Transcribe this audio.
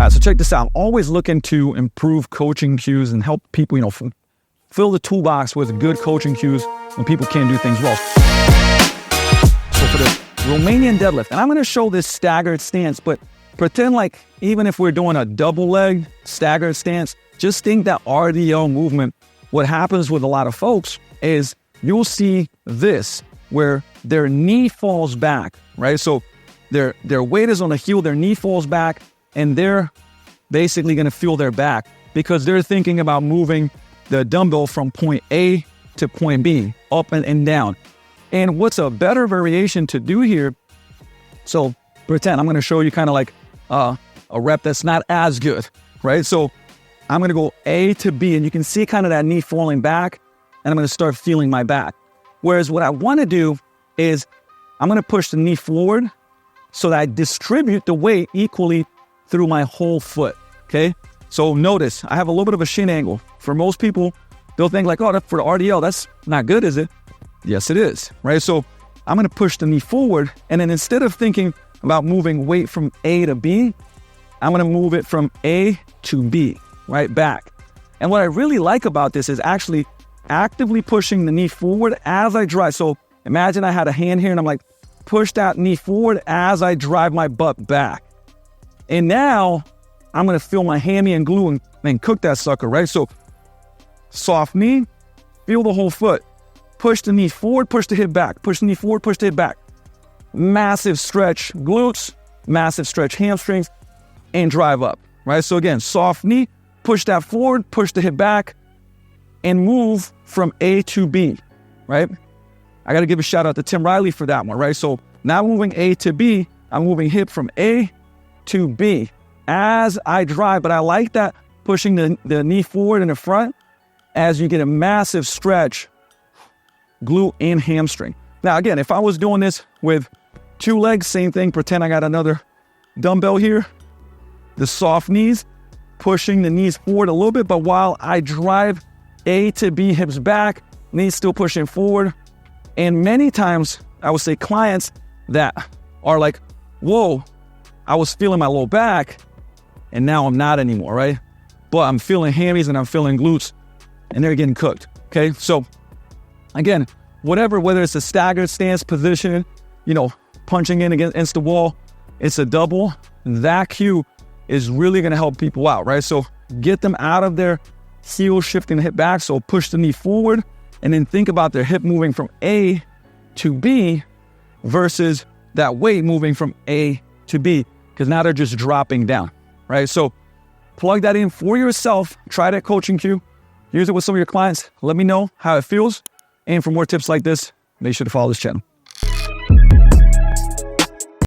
So check this out. I'm always looking to improve coaching cues and help people, fill the toolbox with good coaching cues when people can't do things well. So for the Romanian deadlift, and I'm going to show this staggered stance, but pretend like even if we're doing a double leg staggered stance, just think that RDL movement. What happens with a lot of folks is you'll see this where their knee falls back, right? So their weight is on the heel, their knee falls back, and they're basically going to feel their back because they're thinking about moving the dumbbell from point A to point B, up and down. And what's a better variation to do here? So pretend I'm going to show you kind of like a rep that's not as good, right? So I'm going to go A to B, and you can see kind of that knee falling back, and I'm going to start feeling my back. Whereas what I want to do is I'm going to push the knee forward so that I distribute the weight equally through my whole foot, okay? So notice, I have a little bit of a shin angle. For most people, they'll think like, oh, for the RDL, that's not good, is it? Yes, it is, right? So I'm going to push the knee forward, and then instead of thinking about moving weight from A to B, I'm going to move it from A to B, right back. And what I really like about this is actually actively pushing the knee forward as I drive. So imagine I had a hand here, and I'm like, push that knee forward as I drive my butt back. And now I'm going to feel my hammy and glute and cook that sucker, right? So soft knee, feel the whole foot. Push the knee forward, push the hip back. Push the knee forward, push the hip back. Massive stretch glutes, massive stretch hamstrings, and drive up, right? So again, soft knee, push that forward, push the hip back, and move from A to B, right? I got to give a shout out to Tim Riley for that one, right? So now moving A to B, I'm moving hip from A to B as I drive, but I like that pushing the knee forward in the front as you get a massive stretch, glute and hamstring. Now, again, if I was doing this with two legs, same thing, pretend I got another dumbbell here, the soft knees, pushing the knees forward a little bit, but while I drive A to B, hips back, knees still pushing forward. And many times, I would say clients that are like, whoa, I was feeling my low back, and now I'm not anymore, right? But I'm feeling hammies and I'm feeling glutes, and they're getting cooked, okay? So again, whether it's a staggered stance position, punching in against the wall, it's a double, that cue is really going to help people out, right? So get them out of their heel shifting the hip back. So push the knee forward, and then think about their hip moving from A to B versus that weight moving from A to B, because now they're just dropping down, right? So plug that in for yourself. Try that coaching cue. Use it with some of your clients. Let me know how it feels. And for more tips like this, make sure to follow this channel.